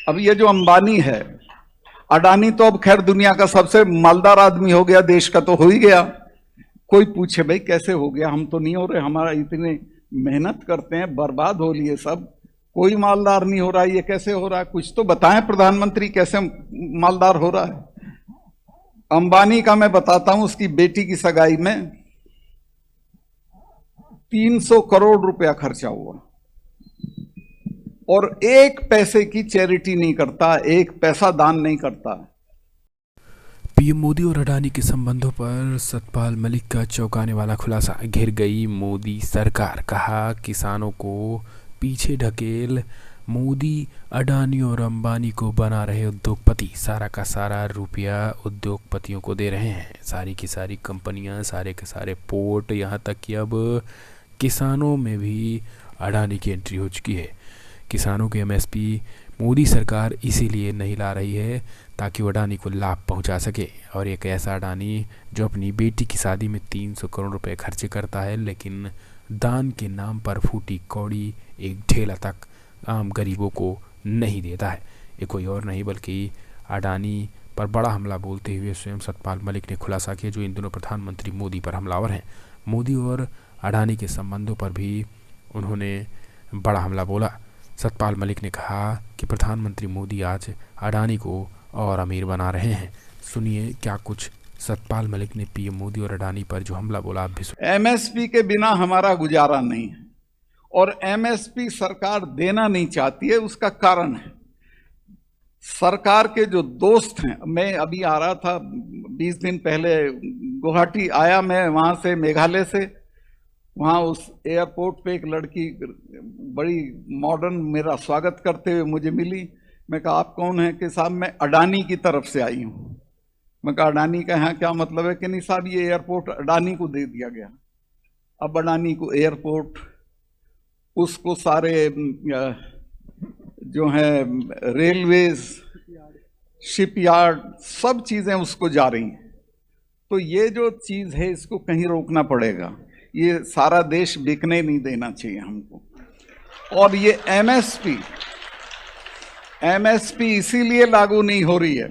अब ये जो अंबानी है, अडानी तो अब खैर दुनिया का सबसे मालदार आदमी हो गया, देश का तो हो ही गया। कोई पूछे भाई कैसे हो गया, हम तो नहीं हो रहे, हमारा इतने मेहनत करते हैं, बर्बाद हो लिए सब, कोई मालदार नहीं हो रहा, ये कैसे हो रहा है? कुछ तो बताएं प्रधानमंत्री, कैसे मालदार हो रहा है? अंबानी का मैं बताता हूं, उसकी बेटी की सगाई में 300 करोड़ रुपया खर्चा हुआ और एक पैसे की चैरिटी नहीं करता, एक पैसा दान नहीं करता। पीएम मोदी और अडानी के संबंधों पर सतपाल मलिक का चौंकाने वाला खुलासा। घिर गई मोदी सरकार, कहा किसानों को पीछे ढकेल मोदी अडानी और अंबानी को बना रहे उद्योगपति। सारा का सारा रुपया उद्योगपतियों को दे रहे हैं, सारी की सारी कंपनियां, सारे के सारे पोर्ट, यहाँ तक कि अब किसानों में भी अडानी की एंट्री हो चुकी है। किसानों के एमएसपी मोदी सरकार इसीलिए नहीं ला रही है ताकि वो अडानी को लाभ पहुंचा सके। और एक ऐसा अडानी जो अपनी बेटी की शादी में 300 करोड़ रुपए खर्च करता है, लेकिन दान के नाम पर फूटी कौड़ी एक ढेला तक आम गरीबों को नहीं देता है। ये कोई और नहीं बल्कि अडानी पर बड़ा हमला बोलते हुए स्वयं सतपाल मलिक ने खुलासा किया, जो इन दिनों प्रधानमंत्री मोदी पर हमलावर हैं। मोदी और अडानी के संबंधों पर भी उन्होंने बड़ा हमला बोला। सतपाल मलिक ने कहा कि प्रधानमंत्री मोदी आज अडानी को और अमीर बना रहे हैं। सुनिए क्या कुछ सतपाल मलिक ने पीएम मोदी और अडानी पर जो हमला बोला, आप भी सुनिए। एमएसपी के बिना हमारा गुजारा नहीं है और एमएसपी सरकार देना नहीं चाहती है। उसका कारण है सरकार के जो दोस्त हैं। मैं अभी आ रहा था 20 दिन पहले, गुवाहाटी आया मैं, वहां से मेघालय से। वहां उस एयरपोर्ट पे एक लड़की बड़ी मॉडर्न मेरा स्वागत करते हुए मुझे मिली। मैं कहा आप कौन हैं? कि साहब मैं अडानी की तरफ से आई हूं। मैं कहा अडानी का यहाँ क्या मतलब है? कि नहीं साहब ये एयरपोर्ट अडानी को दे दिया गया। अब अडानी को एयरपोर्ट, उसको सारे जो है रेलवेज, शिपयार्ड, सब चीजें उसको जा रही हैं। तो ये जो चीज है इसको कहीं रोकना पड़ेगा। ये सारा देश बिकने नहीं देना चाहिए हमको। और ये एमएसपी इसीलिए लागू नहीं हो रही है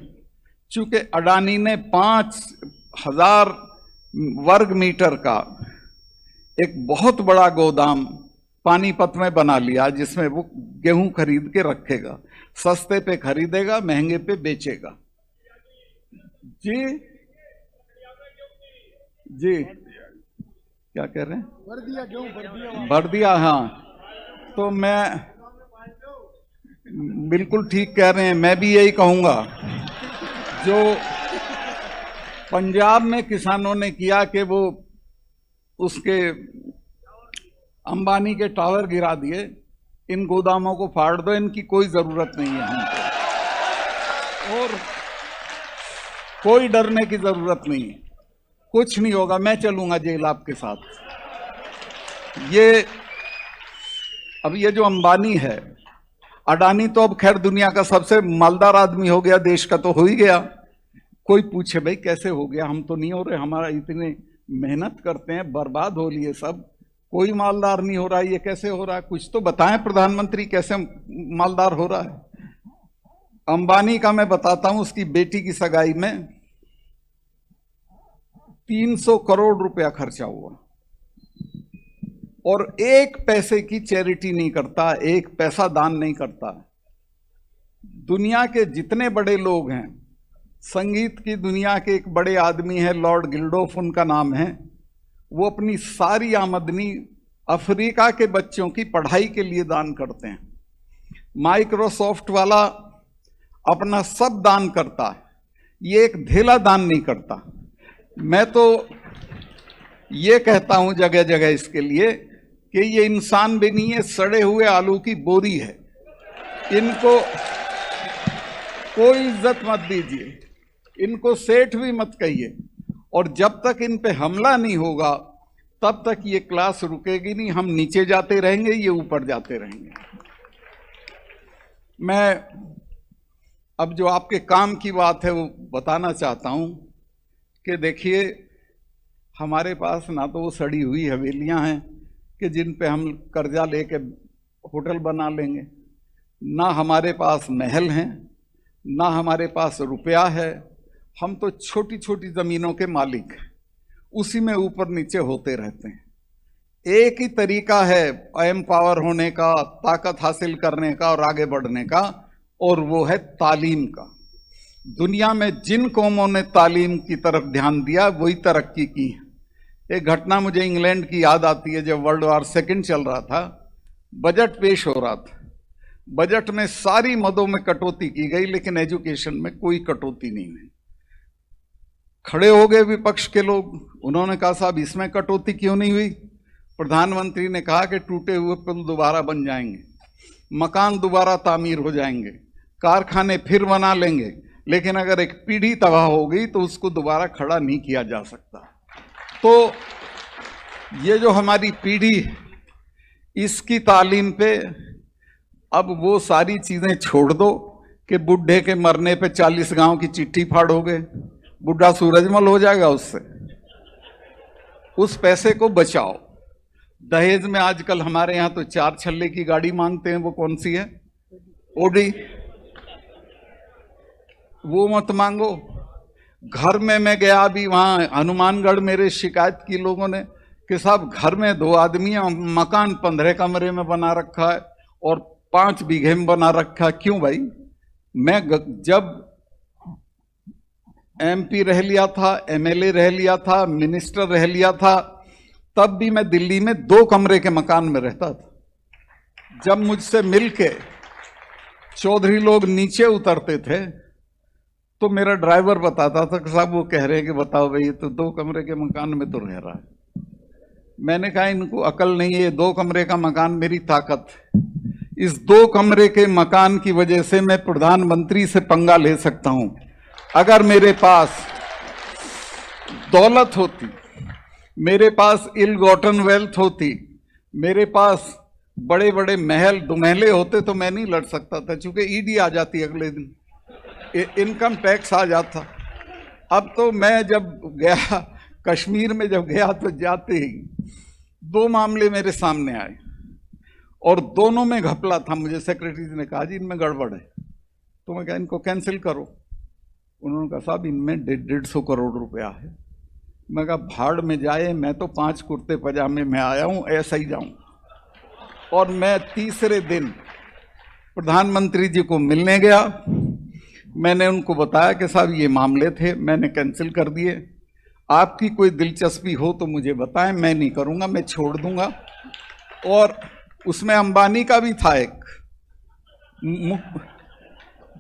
क्योंकि अडानी ने 5000 वर्ग मीटर का एक बहुत बड़ा गोदाम पानीपत में बना लिया, जिसमें वो गेहूं खरीद के रखेगा, सस्ते पे खरीदेगा, महंगे पे बेचेगा। जी जी, क्या कह रहे हैं? भर दिया। हाँ, तो मैं बिल्कुल ठीक कह रहे हैं। मैं भी यही कहूंगा, जो पंजाब में किसानों ने किया कि वो उसके अंबानी के टावर गिरा दिए, इन गोदामों को फाड़ दो, इनकी कोई जरूरत नहीं है हमको, और कोई डरने की जरूरत नहीं है, कुछ नहीं होगा। मैं चलूंगा जेल आपके साथ। ये जो अंबानी है, अडानी तो अब खैर दुनिया का सबसे मालदार आदमी हो गया, देश का तो हो ही गया। कोई पूछे भाई कैसे हो गया, हम तो नहीं हो रहे, हमारा इतने मेहनत करते हैं, बर्बाद हो लिए सब, कोई मालदार नहीं हो रहा, ये कैसे हो रहा है? कुछ तो बताएं प्रधानमंत्री, कैसे मालदार हो रहा है? अंबानी का मैं बताता हूं, उसकी बेटी की सगाई में 300 करोड़ रुपया खर्चा हुआ और एक पैसे की चैरिटी नहीं करता, एक पैसा दान नहीं करता। दुनिया के जितने बड़े लोग हैं, संगीत की दुनिया के एक बड़े आदमी हैं, लॉर्ड गिल्डोफ उनका नाम है, वो अपनी सारी आमदनी अफ्रीका के बच्चों की पढ़ाई के लिए दान करते हैं। माइक्रोसॉफ्ट वाला अपना सब दान करता है, ये एक ढेला दान नहीं करता। मैं तो ये कहता हूं जगह जगह इसके लिए कि ये इंसान भी नहीं है, सड़े हुए आलू की बोरी है। इनको कोई इज्जत मत दीजिए, इनको सेठ भी मत कहिए, और जब तक इन पे हमला नहीं होगा तब तक ये क्लास रुकेगी नहीं। हम नीचे जाते रहेंगे, ये ऊपर जाते रहेंगे। मैं अब जो आपके काम की बात है वो बताना चाहता हूं कि देखिए, हमारे पास ना तो वो सड़ी हुई हवेलियां हैं कि जिन पे हम कर्जा लेके होटल बना लेंगे, ना हमारे पास महल हैं, ना हमारे पास रुपया है। हम तो छोटी छोटी ज़मीनों के मालिक हैं, उसी में ऊपर नीचे होते रहते हैं। एक ही तरीका है एम्पावर होने का, ताकत हासिल करने का और आगे बढ़ने का, और वो है तालीम का। दुनिया में जिन कौमों ने तालीम की तरफ ध्यान दिया वही तरक्की की है। एक घटना मुझे इंग्लैंड की याद आती है। जब वर्ल्ड वॉर सेकंड चल रहा था, बजट पेश हो रहा था। बजट में सारी मदों में कटौती की गई, लेकिन एजुकेशन में कोई कटौती नहीं हुई। खड़े हो गए विपक्ष के लोग, उन्होंने कहा साहब इसमें कटौती क्यों नहीं हुई? प्रधानमंत्री ने कहा कि टूटे हुए पुल दोबारा बन जाएंगे, मकान दोबारा तामीर हो जाएंगे, कारखाने फिर बना लेंगे, लेकिन अगर एक पीढ़ी तबाह हो गई तो उसको दोबारा खड़ा नहीं किया जा सकता। तो ये जो हमारी पीढ़ी, इसकी तालीम पे अब वो सारी चीजें छोड़ दो कि बुढ़े के मरने पे 40 गांव की चिट्ठी फाड़ोगे, बुढ़ा सूरजमल हो जाएगा उससे। उस पैसे को बचाओ। दहेज में आजकल हमारे यहाँ तो 4 छल्ले की गाड़ी मांगते हैं, वो कौन सी है? ओडी। वो मत मांगो। घर में मैं गया अभी, वहां हनुमानगढ़ मेरे शिकायत की लोगों ने कि साहब घर में 2 आदमियां, मकान 15 कमरे में बना रखा है और 5 बीघे में बना रखा। क्यों भाई? मैं जब MP रह लिया था, MLA रह लिया था, मिनिस्टर रह लिया था, तब भी मैं दिल्ली में 2 कमरे के मकान में रहता था। जब मुझसे मिलके चौधरी लोग नीचे उतरते थे तो मेरा ड्राइवर बताता था कि साहब वो कह रहे हैं कि बताओ भाई, तो 2 कमरे के मकान में तो रह रहा है। मैंने कहा इनको अकल नहीं है, 2 कमरे का मकान मेरी ताकत है। इस 2 कमरे के मकान की वजह से मैं प्रधानमंत्री से पंगा ले सकता हूं। अगर मेरे पास दौलत होती, मेरे पास इल गॉटन वेल्थ होती, मेरे पास बड़े बड़े महल दुमहले होते तो मैं नहीं लड़ सकता था, क्योंकि ईडी आ जाती अगले दिन, इनकम टैक्स आ जाता। अब तो मैं जब गया कश्मीर में, जब गया तो जाते ही 2 मामले मेरे सामने आए और दोनों में घपला था। मुझे सेक्रेटरी ने कहा जी इनमें गड़बड़ है, तो मैं कहा इनको कैंसिल करो। उन्होंने कहा साहब इनमें 150 करोड़ रुपया है। मैं कहा भाड़ में जाए, मैं तो 5 कुर्ते पजामे में आया हूं, ऐसा ही जाऊं। और मैं तीसरे दिन प्रधानमंत्री जी को मिलने गया। मैंने उनको बताया कि साहब ये मामले थे, मैंने कैंसिल कर दिए। आपकी कोई दिलचस्पी हो तो मुझे बताएं, मैं नहीं करूंगा, मैं छोड़ दूंगा। और उसमें अंबानी का भी था एक,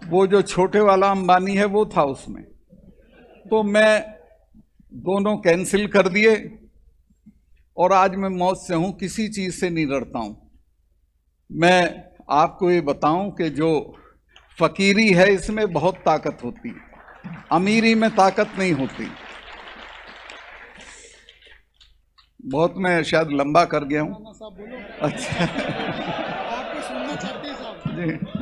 वो जो छोटे वाला अंबानी है वो था उसमें। तो मैं दोनों कैंसिल कर दिए और आज मैं मौत से हूं, किसी चीज से नहीं डरता हूं। मैं आपको ये बताऊं कि जो फकीरी है इसमें बहुत ताकत होती है, अमीरी में ताकत नहीं होती। बहुत मैं शायद लंबा कर गया हूं। अच्छा जी।